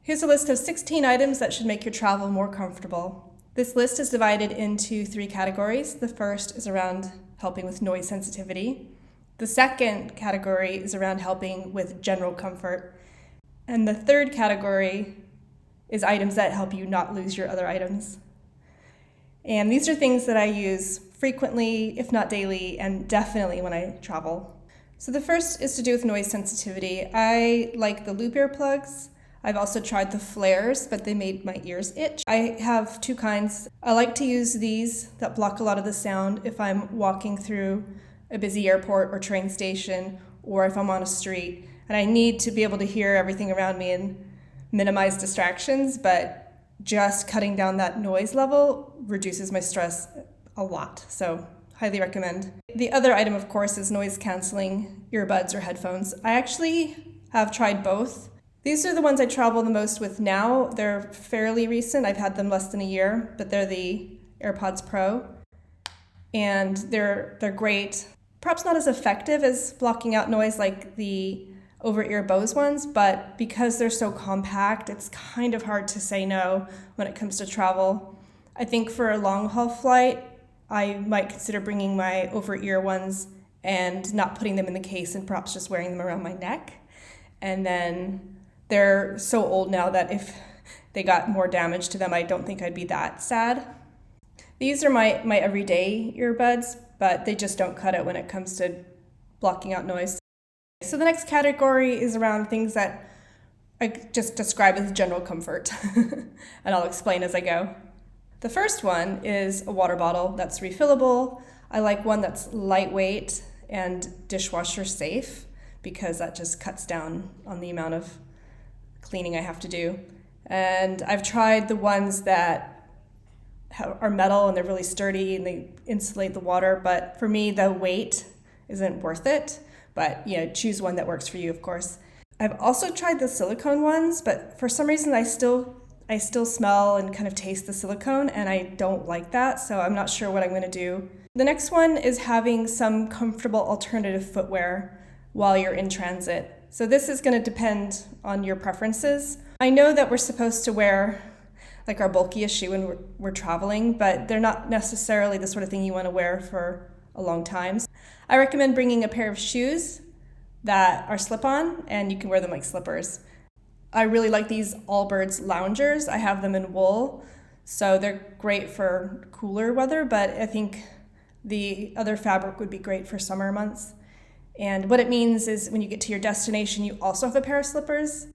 Here's a list of 16 items that should make your travel more comfortable. This list is divided into 3 categories. The first is around helping with noise sensitivity. The second category is around helping with general comfort. And the third category is items that help you not lose your other items. And these are things that I use frequently, if not daily, and definitely when I travel. So the first is to do with noise sensitivity. I like the loop earplugs. I've also tried the flares, but they made my ears itch. I have 2 kinds. I like to use these that block a lot of the sound if I'm walking through a busy airport or train station, or if I'm on a street and I need to be able to hear everything around me and minimize distractions, but just cutting down that noise level reduces my stress a lot, so highly recommend. The other item, of course, is noise canceling earbuds or headphones. I actually have tried both. These are the ones I travel the most with now. They're fairly recent. I've had them less than a year, but they're the Airpods Pro, and they're great. Perhaps not as effective as blocking out noise like the over-ear Bose ones, but because they're so compact, it's kind of hard to say no when it comes to travel. I think for a long-haul flight, I might consider bringing my over-ear ones and not putting them in the case and perhaps just wearing them around my neck. And then they're so old now that if they got more damage to them, I don't think I'd be that sad. These are my everyday earbuds, but they just don't cut it when it comes to blocking out noise. So the next category is around things that I just describe as general comfort, and I'll explain as I go. The first one is a water bottle that's refillable. I like one that's lightweight and dishwasher safe because that just cuts down on the amount of cleaning I have to do. And I've tried the ones that are metal and they're really sturdy and they insulate the water, but for me the weight isn't worth it. But choose one that works for you, of course. I've also tried the silicone ones, but for some reason I still smell and kind of taste the silicone, and I don't like that, so I'm not sure what I'm going to do. The next one is having some comfortable alternative footwear while you're in transit. So this is going to depend on your preferences. I know that we're supposed to wear like our bulkiest shoe when we're traveling, but they're not necessarily the sort of thing you want to wear for a long time. I recommend bringing a pair of shoes that are slip-on, and you can wear them like slippers. I really like these Allbirds Loungers. I have them in wool, so they're great for cooler weather, but I think the other fabric would be great for summer months. And what it means is when you get to your destination, you also have a pair of slippers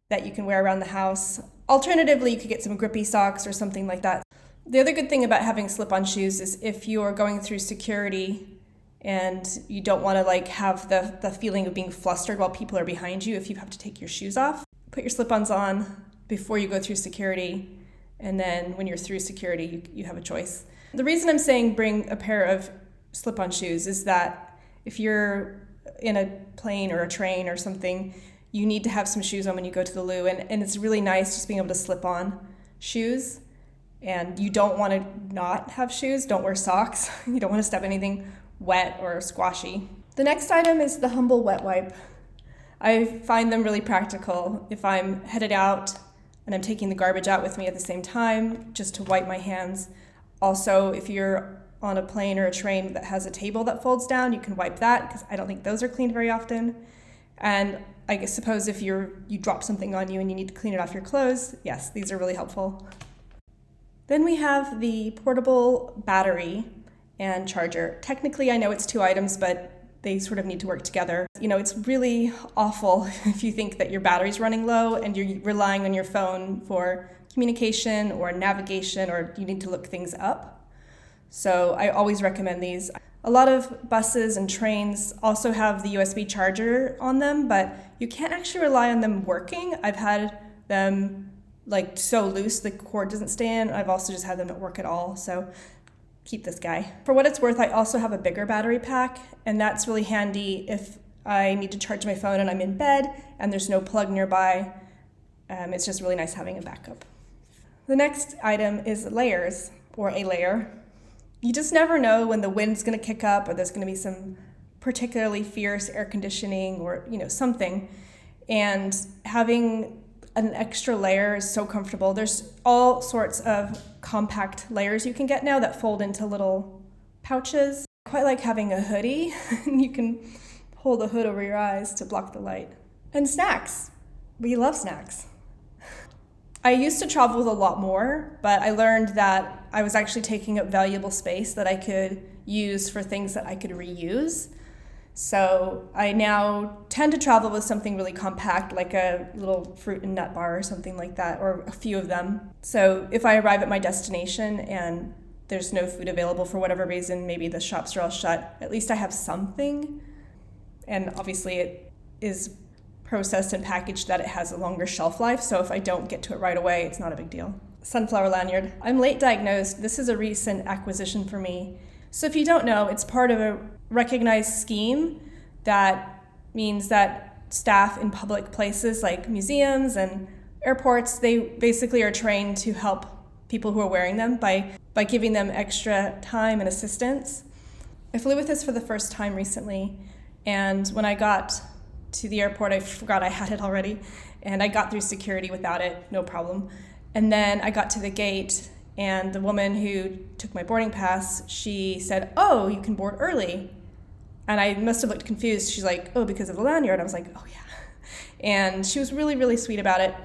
that you can wear around the house. Alternatively, you could get some grippy socks or something like that. The other good thing about having slip-on shoes is if you're going through security and you don't want to have the feeling of being flustered while people are behind you, if you have to take your shoes off, put your slip-ons on before you go through security, and then when you're through security, you have a choice. The reason I'm saying bring a pair of slip-on shoes is that if you're in a plane or a train or something, you need to have some shoes on when you go to the loo, and it's really nice just being able to slip on shoes. And you don't want to not have shoes. Don't wear socks. You don't want to step anything wet or squashy. The next item is the humble wet wipe. I find them really practical if I'm headed out and I'm taking the garbage out with me at the same time, just to wipe my hands. Also, if you're on a plane or a train that has a table that folds down, you can wipe that, because I don't think those are cleaned very often. And I suppose if you drop something on you and you need to clean it off your clothes, yes, these are really helpful. Then we have the portable battery and charger. Technically, I know it's 2 items, but they sort of need to work together. It's really awful if you think that your battery's running low and you're relying on your phone for communication or navigation, or you need to look things up. So I always recommend these. A lot of buses and trains also have the USB charger on them, but you can't actually rely on them working. I've had them so loose the cord doesn't stay in. I've also just had them not work at all, so keep this guy. For what it's worth, I also have a bigger battery pack, and that's really handy if I need to charge my phone and I'm in bed and there's no plug nearby. It's just really nice having a backup. The next item is layers, or a layer. You just never know when the wind's going to kick up, or there's going to be some particularly fierce air conditioning or something. And having an extra layer is so comfortable. There's all sorts of compact layers you can get now that fold into little pouches. I quite like having a hoodie. You can pull the hood over your eyes to block the light. And snacks. We love snacks. I used to travel with a lot more, but I learned that I was actually taking up valuable space that I could use for things that I could reuse. So I now tend to travel with something really compact, like a little fruit and nut bar or something like that, or a few of them. So if I arrive at my destination and there's no food available for whatever reason, maybe the shops are all shut, at least I have something. And obviously it is processed and packaged that it has a longer shelf life, so if I don't get to it right away, it's not a big deal. Sunflower lanyard. I'm late diagnosed. This is a recent acquisition for me. So if you don't know, it's part of a recognized scheme that means that staff in public places like museums and airports, they basically are trained to help people who are wearing them by giving them extra time and assistance. I flew with this for the first time recently, and when I got to the airport, I forgot I had it already, and I got through security without it, no problem. And then I got to the gate, and the woman who took my boarding pass, she said, "Oh, you can board early." And I must have looked confused. She's like, "Oh, because of the lanyard." I was like, "Oh, yeah." And she was really, really sweet about it.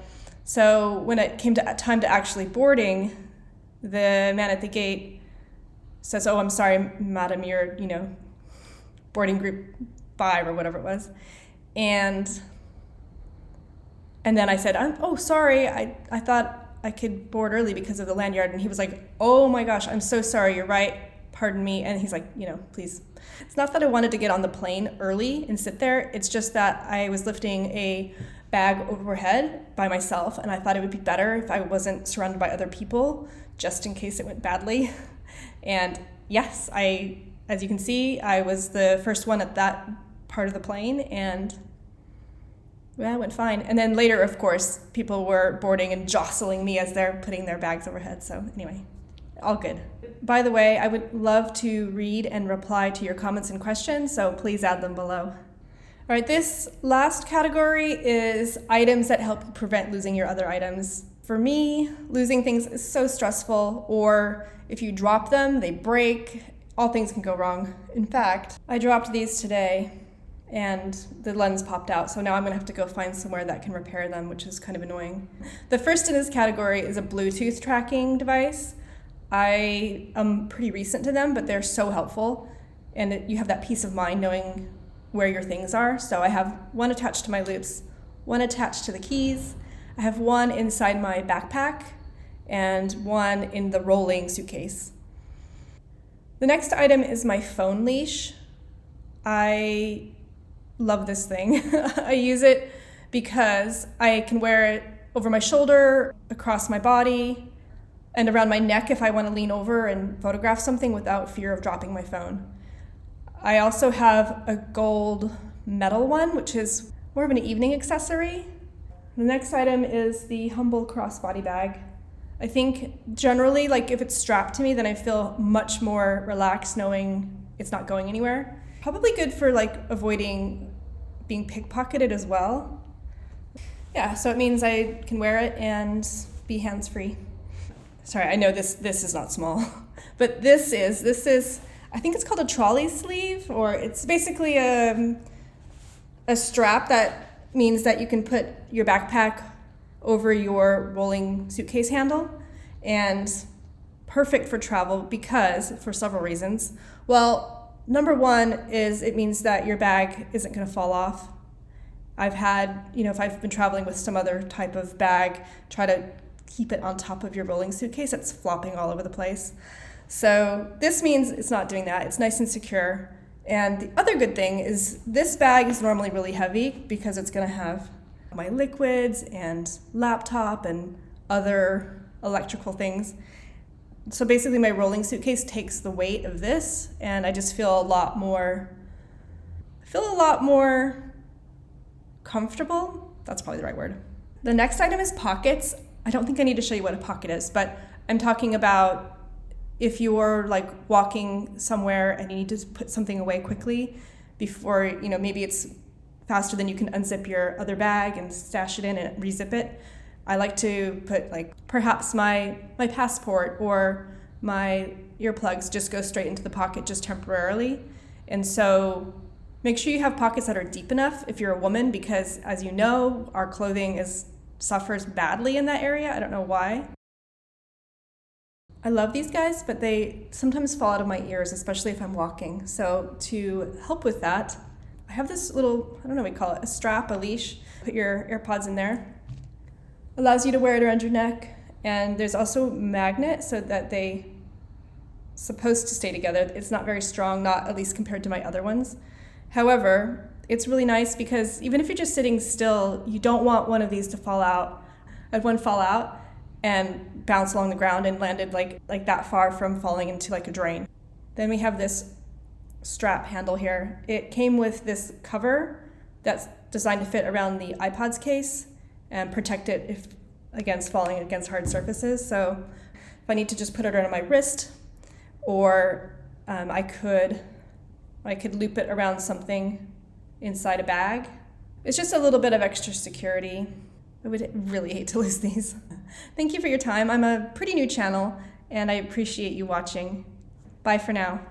So when it came to time to actually boarding, the man at the gate says, "Oh, I'm sorry, madam, you're, boarding group 5 or whatever it was." And then I said, "Oh, sorry, I thought I could board early because of the lanyard." And he was like, "Oh my gosh, I'm so sorry, you're right, pardon me." And he's like, "Please." It's not that I wanted to get on the plane early and sit there, it's just that I was lifting a bag overhead by myself, and I thought it would be better if I wasn't surrounded by other people, just in case it went badly. And yes, as you can see, I was the first one at that part of the plane, and it went fine. And then later, of course, people were boarding and jostling me as they're putting their bags overhead. So anyway, all good. By the way, I would love to read and reply to your comments and questions, so please add them below. All right, this last category is items that help you prevent losing your other items. For me, losing things is so stressful, or if you drop them, they break. All things can go wrong. In fact, I dropped these today, and the lens popped out, so now I'm gonna have to go find somewhere that can repair them, which is kind of annoying. The first in this category is a Bluetooth tracking device. I am pretty recent to them, but they're so helpful, and you have that peace of mind knowing where your things are. So I have one attached to my loops, one attached to the keys, I have one inside my backpack, and one in the rolling suitcase. The next item is my phone leash. I love this thing. I use it because I can wear it over my shoulder, across my body, and around my neck if I want to lean over and photograph something without fear of dropping my phone. I also have a gold metal one, which is more of an evening accessory. The next item is the Humble crossbody bag. I think generally, if it's strapped to me, then I feel much more relaxed knowing it's not going anywhere. Probably good for avoiding being pickpocketed as well. Yeah, so it means I can wear it and be hands-free. Sorry, I know this is not small, but this is, I think it's called a trolley sleeve, or it's basically a strap that means that you can put your backpack over your rolling suitcase handle, and perfect for travel because, for several reasons. Well, number one is it means that your bag isn't gonna fall off. I've had, if I've been traveling with some other type of bag, try to keep it on top of your rolling suitcase, it's flopping all over the place. So this means it's not doing that, it's nice and secure. And the other good thing is this bag is normally really heavy because it's gonna have my liquids and laptop and other electrical things. So basically my rolling suitcase takes the weight of this, and I just feel a lot more comfortable. That's probably the right word. The next item is pockets. I don't think I need to show you what a pocket is, but I'm talking about if you're walking somewhere and you need to put something away quickly before, maybe it's faster than you can unzip your other bag and stash it in and re-zip it. I like to put like perhaps my passport or my earplugs just go straight into the pocket just temporarily. And so make sure you have pockets that are deep enough if you're a woman, because as you know, our clothing suffers badly in that area. I don't know why. I love these guys, but they sometimes fall out of my ears, especially if I'm walking. So to help with that, I have this little, I don't know what we call it, a strap, a leash. Put your AirPods in there. Allows you to wear it around your neck. And there's also a magnet so that they supposed to stay together. It's not very strong, not at least compared to my other ones. However, it's really nice because even if you're just sitting still, you don't want one of these to fall out. I had one fall out and bounce along the ground and landed like that far from falling into like a drain. Then we have this strap handle here. It came with this cover that's designed to fit around the iPod's case and protect it against falling against hard surfaces. So if I need to just put it around my wrist, or I could loop it around something inside a bag. It's just a little bit of extra security. I would really hate to lose these. Thank you for your time. I'm a pretty new channel, and I appreciate you watching. Bye for now.